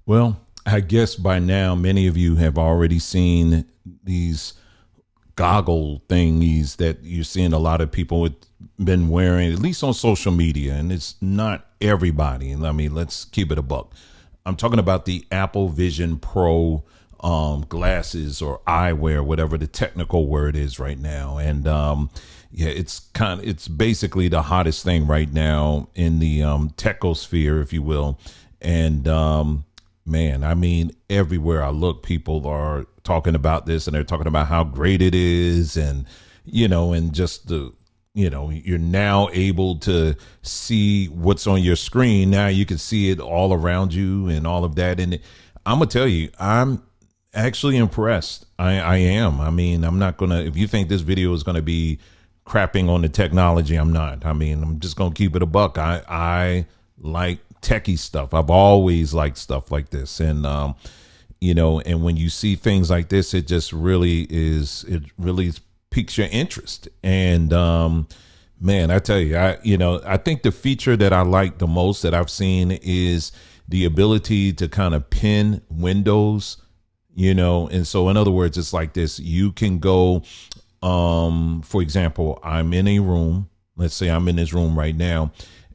Well, I guess by now many of you have already seen these goggle thingies that you're seeing a lot of people with been wearing, at least on social media, and it's not everybody. I mean, let's keep it a buck. I'm talking about the Apple Vision Pro glasses or eyewear, whatever the technical word is right now. And yeah, it's basically the hottest thing right now in the techosphere, if you will. And man, I mean, everywhere I look, people are talking about this, and they're talking about how great it is, and and just you're now able to see what's on your screen. Now you can see it all around you and all of that. And I'm gonna tell you, I'm actually impressed. I am. I mean, I'm not gonna. If you think this video is gonna be crapping on the technology, I'm not. I mean, I'm just gonna keep it a buck. I like techie stuff. I've always liked stuff like this, and and when you see things like this, it just really piques your interest. And man, I tell you, I think the feature that I like the most that I've seen is the ability to kind of pin windows, and so in other words, it's like this. You can go, for example, I'm in a room. Let's say I'm in this room right now.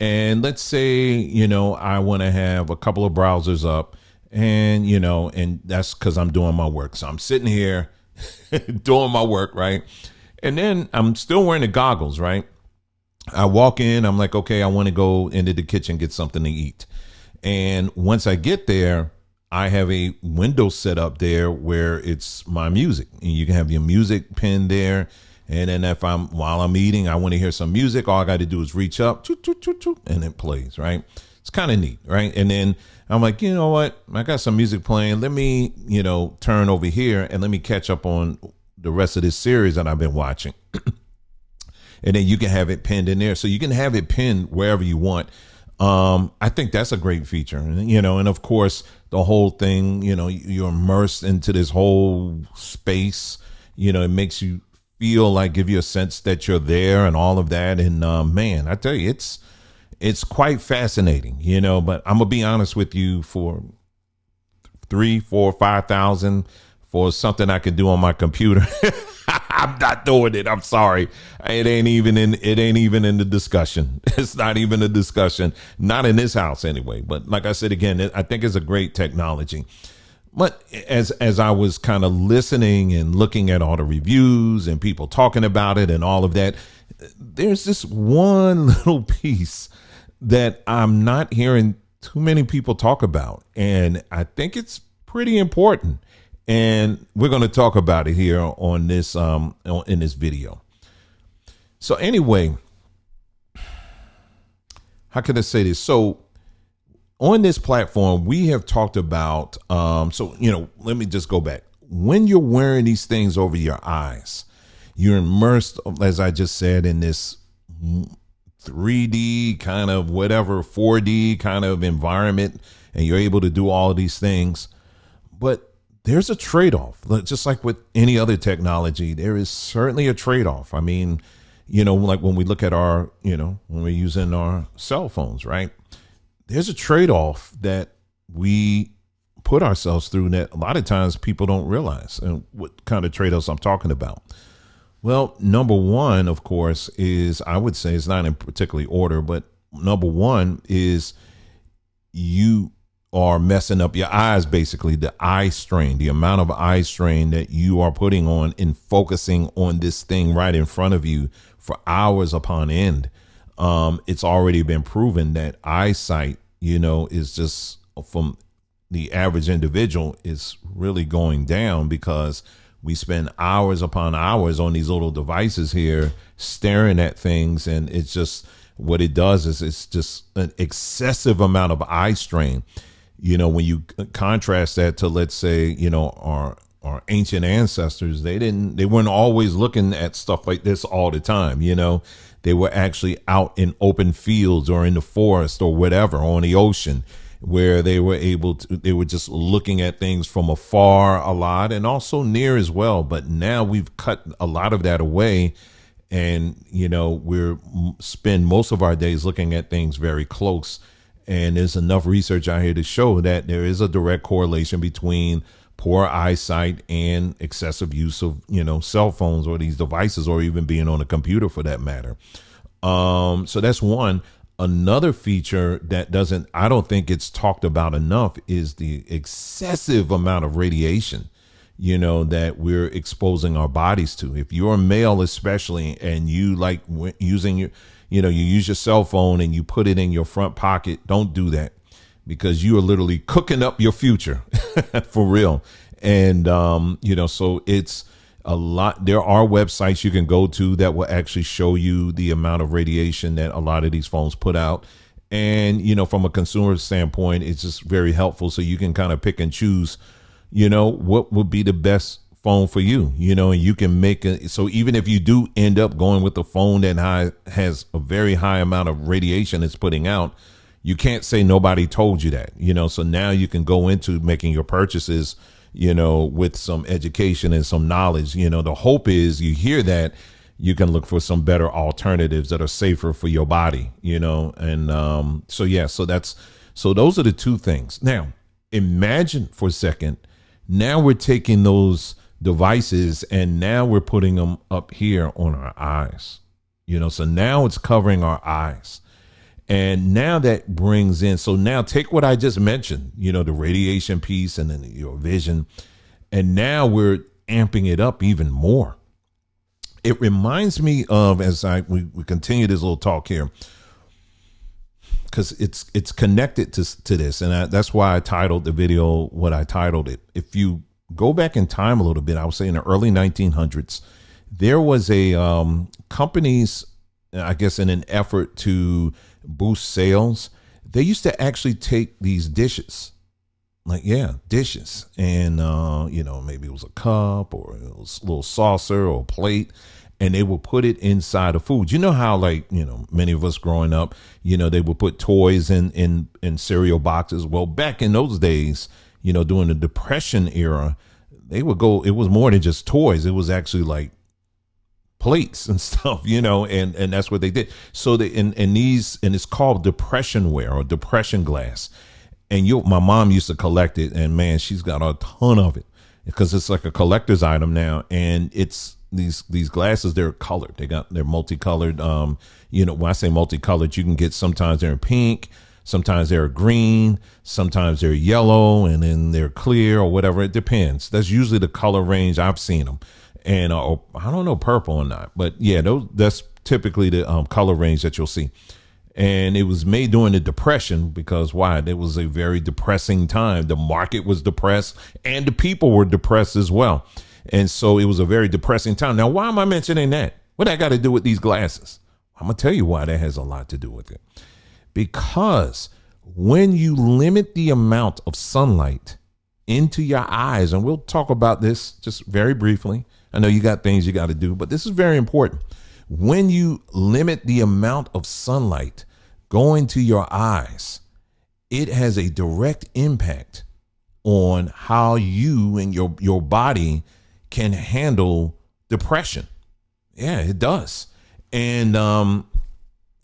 And let's say, I want to have a couple of browsers up, and, and that's because I'm doing my work. So I'm sitting here doing my work, right? And then I'm still wearing the goggles, right? I walk in, I'm like, okay, I want to go into the kitchen, get something to eat. And once I get there, I have a window set up there where it's my music, and you can have your music pinned there. And then while I'm eating, I want to hear some music. All I got to do is reach up, and it plays, right? It's kind of neat, right? And then I'm like, you know what? I got some music playing. Let me, turn over here and let me catch up on the rest of this series that I've been watching. And then you can have it pinned in there. So you can have it pinned wherever you want. I think that's a great feature, and of course, the whole thing, you're immersed into this whole space. It makes you feel like, give you a sense that you're there and all of that. And man, I tell you, it's quite fascinating, but I'm gonna be honest with you, for 3, 4, 5,000 for something I can do on my computer, I'm not doing it. I'm sorry. It ain't even in the discussion. It's not even a discussion, not in this house anyway. But like I said, again, I think it's a great technology. But as I was kind of listening and looking at all the reviews and people talking about it and all of that, there's this one little piece that I'm not hearing too many people talk about. And I think it's pretty important. And we're going to talk about it here on this in this video. So anyway, how can I say this? So on this platform, we have talked about, let me just go back. When you're wearing these things over your eyes, you're immersed, as I just said, in this 3D kind of whatever, 4D kind of environment, and you're able to do all of these things. But there's a trade-off, just like with any other technology. There is certainly a trade-off. I mean, like when we look at our, when we're using our cell phones, right? There's a trade-off that we put ourselves through that a lot of times people don't realize. And what kind of trade-offs I'm talking about? Well, number one, of course, is, I would say, it's not in particular order, but number one is you are messing up your eyes, basically. The eye strain, the amount of eye strain that you are putting on in focusing on this thing right in front of you for hours upon end. It's already been proven that eyesight, is just, from the average individual, is really going down because we spend hours upon hours on these little devices here staring at things. And it's just, what it does is it's just an excessive amount of eye strain. When you contrast that to, let's say, our ancient ancestors, they weren't always looking at stuff like this all the time. They were actually out in open fields or in the forest or whatever, on the ocean, where they were just looking at things from afar a lot, and also near as well. But now we've cut a lot of that away, and we're spend most of our days looking at things very close. And there's enough research out here to show that there is a direct correlation between poor eyesight and excessive use of, cell phones or these devices, or even being on a computer for that matter. So that's one. Another feature that I don't think it's talked about enough is the excessive amount of radiation, that we're exposing our bodies to. If you're a male, especially, and you like using you use your cell phone and you put it in your front pocket, don't do that, because you are literally cooking up your future for real. And, so it's a lot. There are websites you can go to that will actually show you the amount of radiation that a lot of these phones put out. And, from a consumer standpoint, it's just very helpful. So you can kind of pick and choose, what would be the best phone for you, and you can make it. So even if you do end up going with the phone that has a very high amount of radiation it's putting out, you can't say nobody told you that, so now you can go into making your purchases, with some education and some knowledge. The hope is you hear that you can look for some better alternatives that are safer for your body, and so those are the two things. Now, imagine for a second, now we're taking those devices and now we're putting them up here on our eyes, so now it's covering our eyes. And now that brings in, so now take what I just mentioned, the radiation piece and then your vision. And now we're amping it up even more. It reminds me of, as we continue this little talk here, because it's connected to this. And that's why I titled the video what I titled it. If you go back in time a little bit, I would say in the early 1900s, there was a companies, I guess, in an effort to boost sales, they used to actually take these dishes, dishes, and maybe it was a cup or it was a little saucer or a plate, and they would put it inside of food. How many of us growing up, they would put toys in cereal boxes. Well, back in those days, during the Depression era, they would go, it was more than just toys. It was actually like plates and stuff, and that's what they did. So and it's called depression ware or depression glass. And my mom used to collect it, and man, she's got a ton of it because it's like a collector's item now. And it's these glasses, they're colored. They're multicolored. When I say multicolored, you can get, sometimes they're in pink, sometimes they're green, sometimes they're yellow, and then they're clear or whatever. It depends. That's usually the color range I've seen them. And I don't know, purple or not, but yeah, that's typically the color range that you'll see. And it was made during the Depression because why? It was a very depressing time. The market was depressed and the people were depressed as well. And so it was a very depressing time. Now, why am I mentioning that? What that got to do with these glasses? I'm going to tell you why that has a lot to do with it. Because when you limit the amount of sunlight into your eyes, and we'll talk about this just very briefly. I know you got things you got to do, but this is very important. When you limit the amount of sunlight going to your eyes, it has a direct impact on how you and your body can handle depression. Yeah, it does. And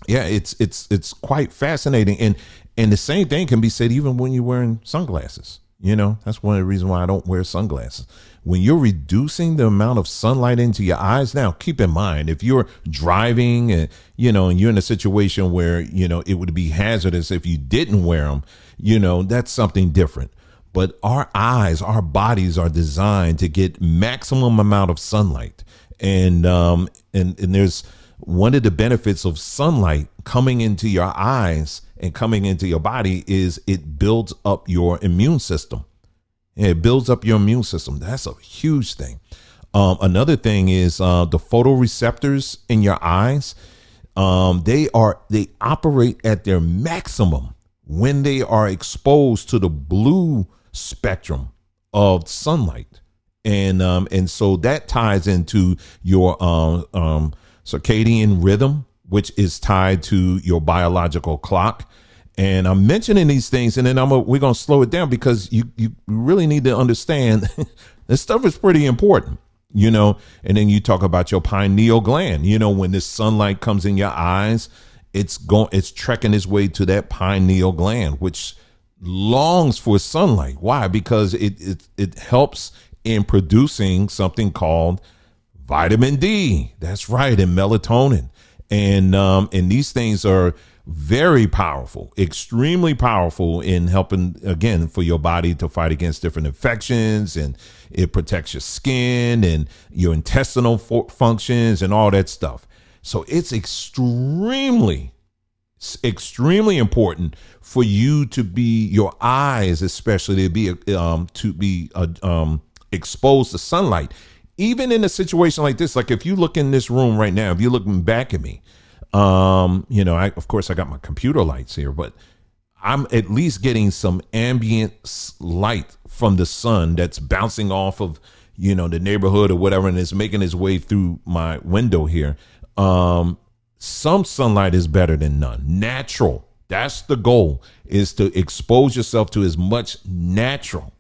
it's quite fascinating. And the same thing can be said even when you're wearing sunglasses. That's one of the reasons why I don't wear sunglasses. When you're reducing the amount of sunlight into your eyes, now keep in mind, if you're driving and, and you're in a situation where, it would be hazardous if you didn't wear them, that's something different. But our eyes, our bodies are designed to get maximum amount of sunlight. And there's one of the benefits of sunlight coming into your eyes and coming into your body is it builds up your immune system. It builds up your immune system. That's a huge thing. Another thing is the photoreceptors in your eyes. They operate at their maximum when they are exposed to the blue spectrum of sunlight. And so that ties into your circadian rhythm, which is tied to your biological clock. And I'm mentioning these things, and then we're going to slow it down because you really need to understand this stuff is pretty important, And then you talk about your pineal gland, when this sunlight comes in your eyes, it's trekking its way to that pineal gland, which longs for sunlight. Why? Because it helps in producing something called vitamin D. That's right, and melatonin. And these things are very powerful, extremely powerful in helping, again, for your body to fight against different infections, and it protects your skin and your intestinal functions and all that stuff. So it's extremely important for you to be, your eyes especially, to be exposed to sunlight. Even in a situation like this, like if you look in this room right now, if you're looking back at me, of course I got my computer lights here, but I'm at least getting some ambient light from the sun that's bouncing off of, the neighborhood or whatever, and it's making its way through my window here. Some sunlight is better than none. Natural. That's the goal, is to expose yourself to as much natural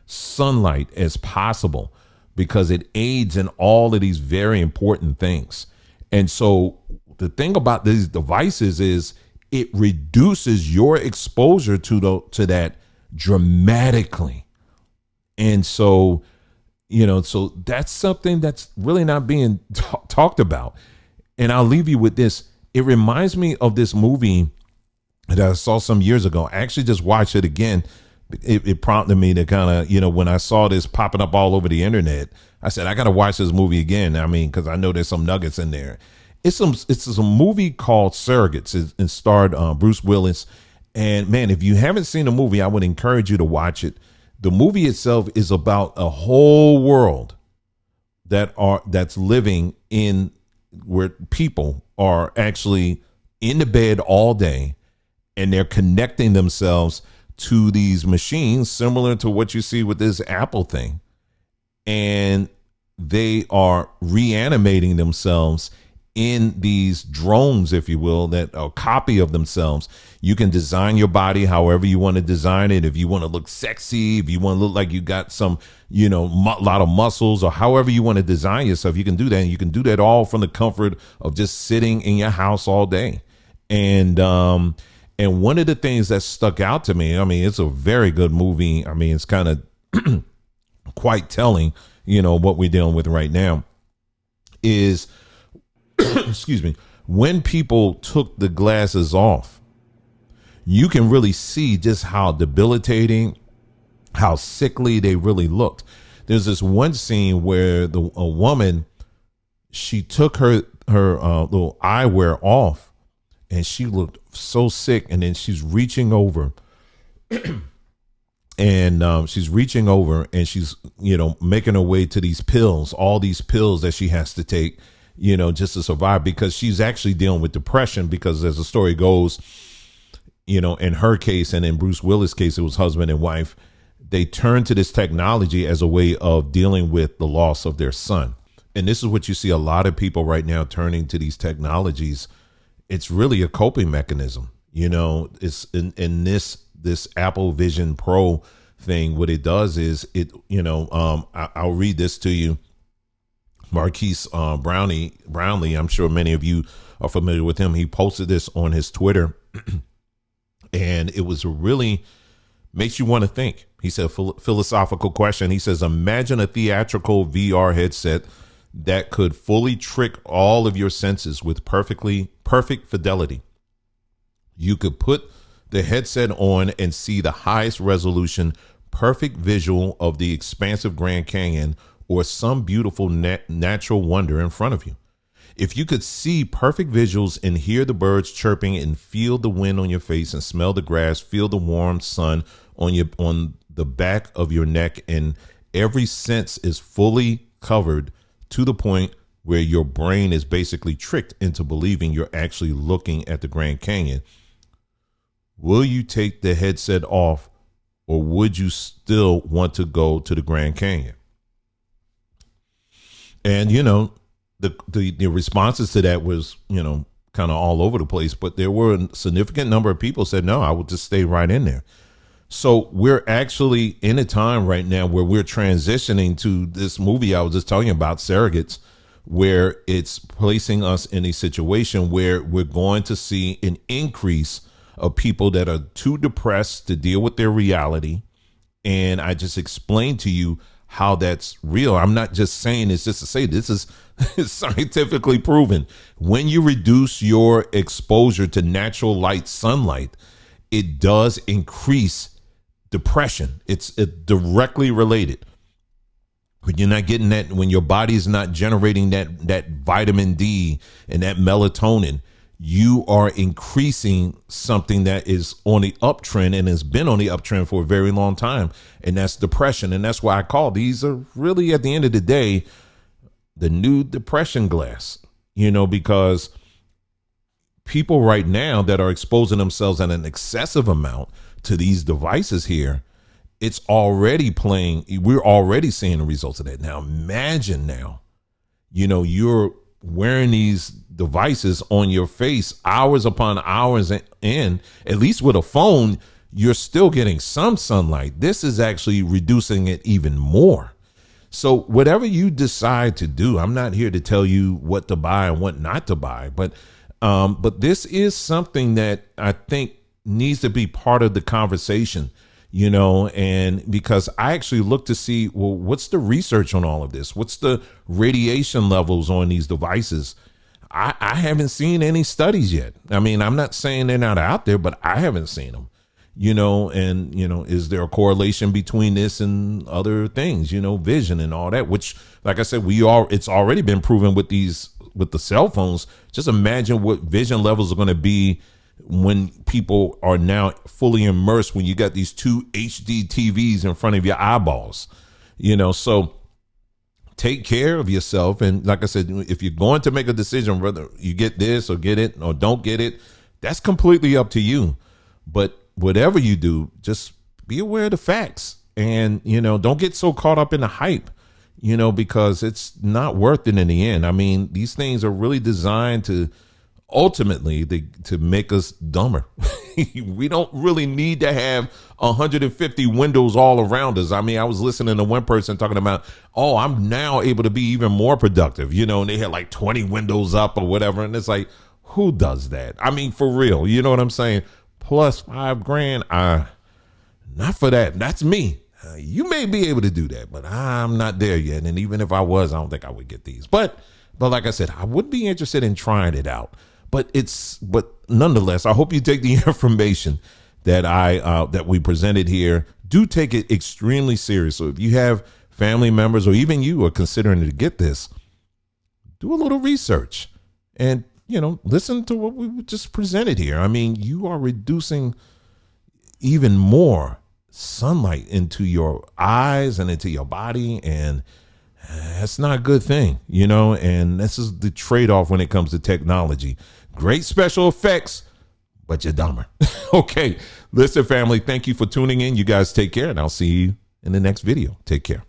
sunlight as possible, because it aids in all of these very important things. And so the thing about these devices is it reduces your exposure to that dramatically. And so, so that's something that's really not being talked about. And I'll leave you with this. It reminds me of this movie that I saw some years ago. I actually just watched it again. It prompted me to kind of, when I saw this popping up all over the internet, I said, I got to watch this movie again. I mean, because I know there's some nuggets in there. It's a movie called Surrogates. It starred Bruce Willis. And man, if you haven't seen the movie, I would encourage you to watch it. The movie itself is about a whole world that's living in, where people are actually in the bed all day, and they're connecting themselves to these machines similar to what you see with this Apple thing. And they are reanimating themselves in these drones, if you will, that are a copy of themselves. You can design your body however you want to design it. If you want to look sexy, if you want to look like you got some, lot of muscles, or however you want to design yourself, you can do that. And you can do that all from the comfort of just sitting in your house all day. And one of the things that stuck out to me, I mean, it's a very good movie. I mean, it's kind of quite telling, what we're dealing with right now is, excuse me, when people took the glasses off, you can really see just how debilitating, how sickly they really looked. There's this one scene where a woman, she took her little eyewear off, and she looked so sick. And then she's reaching over and she's making her way to these pills, all these pills that she has to take, just to survive, because she's actually dealing with depression. Because as the story goes, in her case, and in Bruce Willis' case, it was husband and wife, they turned to this technology as a way of dealing with the loss of their son. And this is what you see a lot of people right now turning to these technologies. It's really a coping mechanism. It's in this Apple Vision Pro thing. What it does is I'll read this to you. Marquise Brownlee, I'm sure many of you are familiar with him. He posted this on his Twitter, and it was really makes you want to think. He said, philosophical question. He says, imagine a theatrical VR headset that could fully trick all of your senses with perfect fidelity. You could put the headset on and see the highest resolution, perfect visual of the expansive Grand Canyon or some beautiful natural wonder in front of you. If you could see perfect visuals and hear the birds chirping and feel the wind on your face and smell the grass, feel the warm sun on the back of your neck, and every sense is fully covered to the point where your brain is basically tricked into believing you're actually looking at the Grand Canyon, will you take the headset off, or would you still want to go to the Grand Canyon? And, the responses to that was, kind of all over the place, but there were a significant number of people said, no, I would just stay right in there. So we're actually in a time right now where we're transitioning to this movie I was just telling you about, Surrogates, where it's placing us in a situation where we're going to see an increase of people that are too depressed to deal with their reality. And I just explained to you how that's real. I'm not just saying this just to say this is scientifically proven. When you reduce your exposure to natural light, sunlight, it does increase depression. It's directly related. When you're not getting that, when your body's not generating that vitamin D and that melatonin, you are increasing something that is on the uptrend and has been on the uptrend for a very long time. And that's depression. And that's why I call these are really, at the end of the day, the new depression glass, because people right now that are exposing themselves at an excessive amount to these devices here, it's already playing. We're already seeing the results of that. Now, imagine now, you're wearing these devices on your face hours upon hours in, at least with a phone, you're still getting some sunlight. This is actually reducing it even more. So whatever you decide to do, I'm not here to tell you what to buy and what not to buy, but this is something that I think needs to be part of the conversation. And because I actually look to see, well, what's the research on all of this? What's the radiation levels on these devices? I haven't seen any studies yet. I mean, I'm not saying they're not out there, but I haven't seen them, is there a correlation between this and other things, vision and all that, which, like I said, it's already been proven with the cell phones. Just imagine what vision levels are going to be when people are now fully immersed, when you got these two HD TVs in front of your eyeballs, so take care of yourself. And like I said, if you're going to make a decision, whether you get this or get it or don't get it, that's completely up to you. But whatever you do, just be aware of the facts and, don't get so caught up in the hype, because it's not worth it in the end. I mean, these things are really designed to ultimately to make us dumber. We don't really need to have 150 windows all around us. I mean, I was listening to one person talking about, I'm now able to be even more productive, and they had like 20 windows up or whatever. And it's like, who does that? I mean, for real, you know what I'm saying? Plus $5,000. Not for that. That's me. You may be able to do that, but I'm not there yet. And even if I was, I don't think I would get these. But like I said, I would be interested in trying it out. But nonetheless, I hope you take the information that that we presented here. Do take it extremely serious. So if you have family members or even you are considering to get this, do a little research and, listen to what we just presented here. I mean, you are reducing even more sunlight into your eyes and into your body, and that's not a good thing, and this is the trade-off when it comes to technology. Great special effects, but you're dumber. Okay, listen, family, thank you for tuning in. You guys take care, and I'll see you in the next video. Take care.